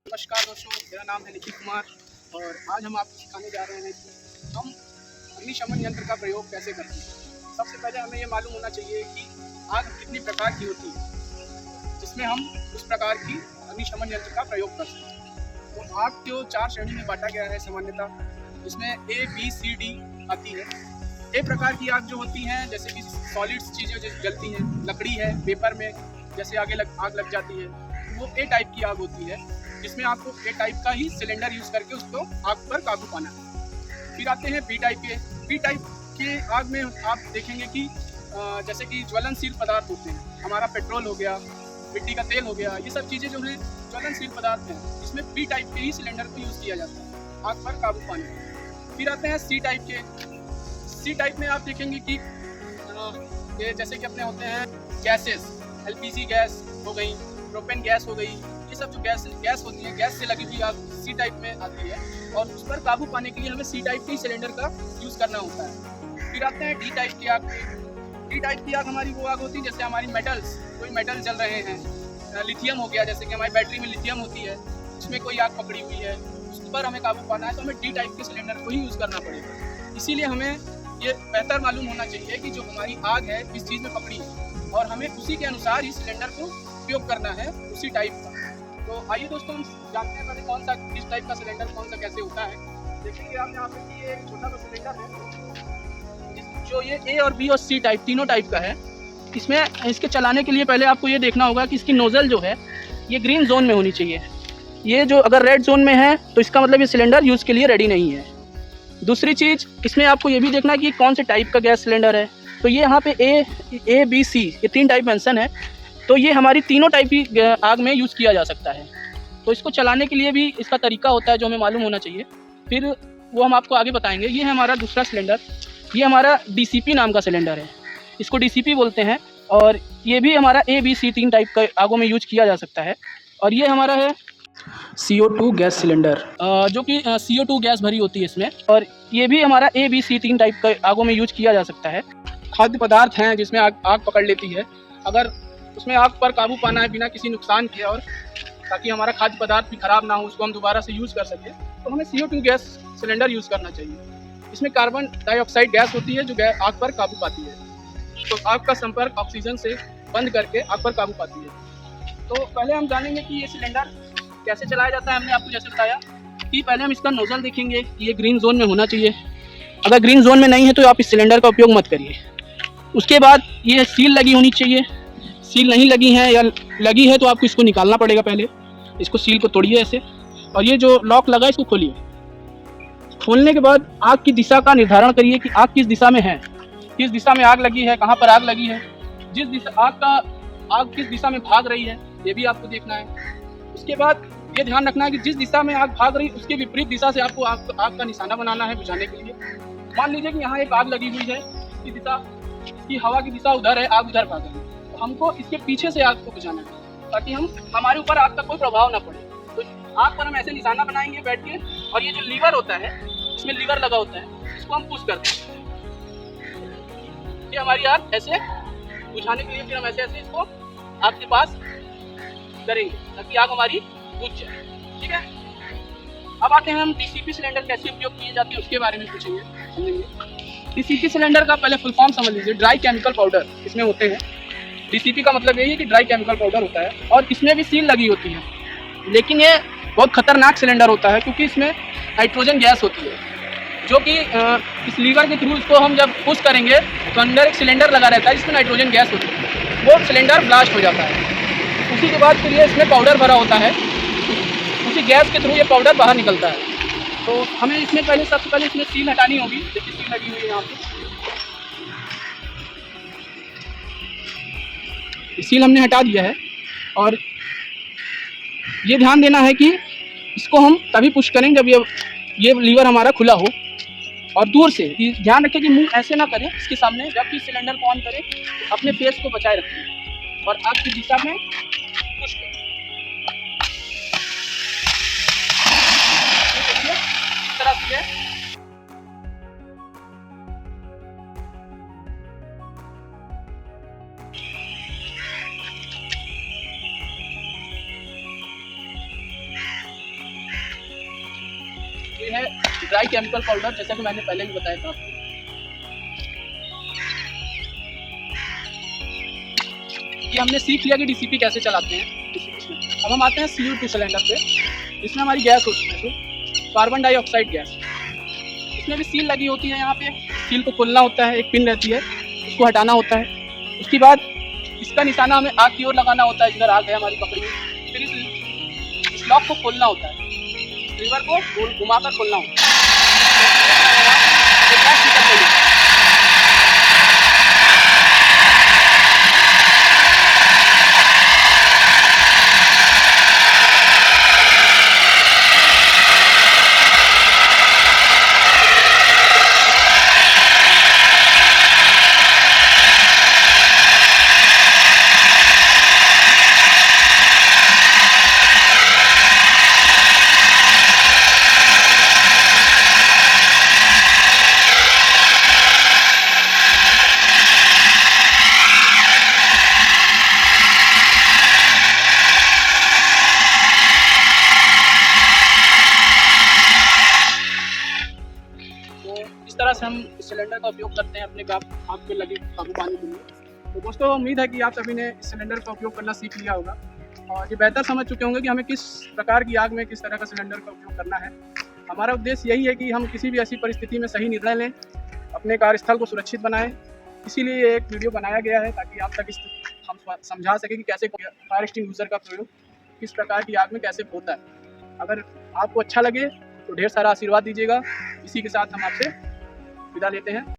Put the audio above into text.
नमस्कार दोस्तों, मेरा नाम है निखिल कुमार और आज हम आपको सिखाने जा रहे हैं कि हम अग्निशमन यंत्र का प्रयोग कैसे करते हैं। सबसे पहले हमें ये मालूम होना चाहिए कि आग कितनी प्रकार की होती है, जिसमें हम उस प्रकार की अग्निशमन यंत्र का प्रयोग कर सकते हैं। तो आग को 4 श्रेणी में बांटा गया है सामान्यतः, जिसमें A, B, C, D आती है। ए प्रकार की आग जो होती हैं, जैसे कि सॉलिड्स चीज़ें जैसे जलती हैं, लकड़ी है, पेपर में जैसे आग लग जाती है, वो ए टाइप की आग होती है, जिसमें आपको ए टाइप का ही सिलेंडर यूज़ करके उसको आग पर काबू पाना है। फिर आते हैं बी टाइप के। बी टाइप के आग में आप देखेंगे कि जैसे कि ज्वलनशील पदार्थ होते हैं, हमारा पेट्रोल हो गया, मिट्टी का तेल हो गया, ये सब चीज़ें जो हैं ज्वलनशील पदार्थ हैं, इसमें बी टाइप के ही सिलेंडर को यूज़ किया जाता है आग पर काबू पाने। फिर आते हैं सी टाइप के। सी टाइप में आप देखेंगे कि ये जैसे कि अपने होते हैं गैसेस, LPG गैस हो गई, प्रोपेन गैस हो गई, ये सब जो गैस होती है, गैस से लगी हुई आग सी टाइप में आती है और उस पर काबू पाने के लिए हमें सी टाइप के सिलेंडर का यूज़ करना होता है। फिर आते हैं डी टाइप की आग। डी टाइप की आग हमारी वो आग होती है जैसे हमारी मेटल्स, कोई मेटल जल रहे हैं, लिथियम हो गया, जैसे कि हमारी बैटरी में लिथियम होती है, उसमें कोई आग पकड़ी हुई है, उस पर हमें काबू पाना है तो हमें डी टाइप के सिलेंडर को ही यूज़ करना पड़ेगा। इसीलिए हमें ये बेहतर मालूम होना चाहिए कि जो हमारी आग है किस चीज़ में पकड़ी है और हमें उसी के अनुसार ही सिलेंडर को उपयोग करना है, उसी टाइप का। तो आइए दोस्तों, हम जानते हैं पहले कौन सा किस टाइप का सिलेंडर कौन सा कैसे होता है। देखिए आप यहाँ पे कि ये एक छोटा सा सिलेंडर है, जो ये ए और बी और सी टाइप तीनों टाइप का है। इसमें इसके चलाने के लिए पहले आपको ये देखना होगा कि इसकी नोज़ल जो है ये ग्रीन जोन में होनी चाहिए। ये जो अगर रेड जोन में है तो इसका मतलब ये सिलेंडर यूज़ के लिए रेडी नहीं है। दूसरी चीज़, इसमें आपको ये भी देखना है कि कौन से टाइप का गैस सिलेंडर है। तो ये यहाँ पे ए बी सी ये 3 टाइप मेंशन है, तो ये हमारी तीनों टाइप की आग में यूज़ किया जा सकता है। तो इसको चलाने के लिए भी इसका तरीका होता है जो हमें मालूम होना चाहिए, फिर वो हम आपको आगे बताएंगे। ये है हमारा दूसरा सिलेंडर, ये हमारा DCP नाम का सिलेंडर है, इसको DCP बोलते हैं और ये भी हमारा A B C 3 टाइप का आगों में यूज किया जा सकता है। और ये हमारा है CO2 गैस सिलेंडर, जो कि CO2 गैस भरी होती है इसमें, और ये भी हमारा A B C 3 टाइप का आगों में यूज किया जा सकता है। खाद्य पदार्थ हैं जिसमें आग पकड़ लेती है, अगर उसमें आग पर काबू पाना है बिना किसी नुकसान के और ताकि हमारा खाद्य पदार्थ भी खराब ना हो, उसको हम दोबारा से यूज़ कर सकें, तो हमें CO2 गैस सिलेंडर यूज़ करना चाहिए। इसमें कार्बन डाइऑक्साइड गैस होती है जो आग पर काबू पाती है, तो आग का संपर्क ऑक्सीजन से बंद करके आग पर काबू पाती है। तो पहले हम जानेंगे कि ये सिलेंडर कैसे चलाया जाता है। हमने आपको जैसे बताया कि पहले हम इसका नोजल देखेंगे कि ये ग्रीन जोन में होना चाहिए। अगर ग्रीन जोन में नहीं है तो आप इस सिलेंडर का उपयोग मत करिए। उसके बाद ये सील लगी होनी चाहिए, सील नहीं लगी है या लगी है तो आपको इसको निकालना पड़ेगा। पहले इसको सील को तोड़िए ऐसे, और ये जो लॉक लगा है इसको खोलिए। खोलने के बाद आग की दिशा का निर्धारण करिए कि आग किस दिशा में है, किस दिशा में आग लगी है, कहाँ पर आग लगी है, जिस दिशा आग किस दिशा में भाग रही है ये भी आपको देखना है। उसके बाद ये ध्यान रखना है कि जिस दिशा में आग भाग रही है उसके विपरीत दिशा से आपको आग का निशाना बनाना है बुझाने के लिए। मान लीजिए कि यहाँ एक आग लगी हुई है, इसकी दिशा, इसकी हवा की दिशा उधर है, आग उधर भाग रही है, तो हमको इसके पीछे से आग को बुझाना है ताकि हमारे ऊपर आग का कोई प्रभाव ना पड़े। तो आग पर हम ऐसे निशाना बनाएंगे बैठ के, और ये जो लीवर होता है, इसमें लीवर लगा होता है, इसको हम पुश करते हैं, ये हमारी आग ऐसे बुझाने के लिए फिर हम ऐसे ऐसे इसको आग के पास करेंगे ताकि आग हमारी बुझ जाए। ठीक है, अब आते हैं हम DCP सिलेंडर कैसे उपयोग किए जाते हैं उसके बारे में पूछेंगे, समझेंगे। DCP सिलेंडर का पहले फुल फॉर्म समझ लीजिए, ड्राई केमिकल पाउडर इसमें होते हैं। DCP का मतलब यही है कि ड्राई केमिकल पाउडर होता है और इसमें भी सील लगी होती है, लेकिन ये बहुत खतरनाक सिलेंडर होता है क्योंकि इसमें नाइट्रोजन गैस होती है, जो कि इस लीवर के थ्रू इसको हम जब पुश करेंगे तो अंदर एक सिलेंडर लगा रहता है जिसमें नाइट्रोजन गैस होती है, वो सिलेंडर ब्लास्ट हो जाता है। उसी के बाद फिर ये इसमें पाउडर भरा होता है, उसी गैस के थ्रू ये पाउडर बाहर निकलता है। तो हमें इसमें सबसे पहले इसमें सील हटानी होगी, देखिए सील लगी हुई है यहाँ पे, सील हमने हटा दिया है। और ये ध्यान देना है कि इसको हम तभी पुश करेंगे जब ये लीवर हमारा खुला हो, और दूर से ध्यान रखें कि मुंह ऐसे ना करें इसके सामने। जब भी सिलेंडर को ऑन करें अपने फेस को बचाए रखें और आग की दिशा में पुश करें। इस तरह से ड्राई केमिकल पाउडर, जैसा कि मैंने पहले भी बताया था आपको। ये हमने सीख लिया कि डीसीपी कैसे चलाते हैं। अब हम आते हैं CO2 सिलेंडर पे। इसमें हमारी गैस होती है, कार्बन डाइऑक्साइड गैस। इसमें भी सील लगी होती है। यहाँ पे सील को खोलना होता है, एक पिन रहती है, उसको हटाना होता है। उसके बाद इसका निशाना हमें आग की ओर लगाना होता है, जिधर आग है हमारी पकड़ी हुई। फिर इस लॉक को खोलना होता है, लीवर को घुमाकर खोलना होता है। गैस निकल गई है। इस तरह से हम इस सिलेंडर का उपयोग करते हैं अपने आग पे लगे काबू पाने के लिए। तो दोस्तों, उम्मीद है कि आप सभी ने इस सिलेंडर का उपयोग करना सीख लिया होगा और ये बेहतर समझ चुके होंगे कि हमें किस प्रकार की आग में किस तरह का सिलेंडर का उपयोग करना है। हमारा उद्देश्य यही है कि हम किसी भी ऐसी परिस्थिति में सही निर्णय लें, अपने कार्यस्थल को सुरक्षित बनाएं। इसीलिए ये एक वीडियो बनाया गया है, ताकि आप तक हम समझा सकें कि कैसे फायर एक्सटिंग्विशर का प्रयोग किस प्रकार की आग में कैसे होता है। अगर आपको अच्छा लगे तो ढेर सारा आशीर्वाद दीजिएगा। इसी के साथ हम आपसे विदा लेते हैं।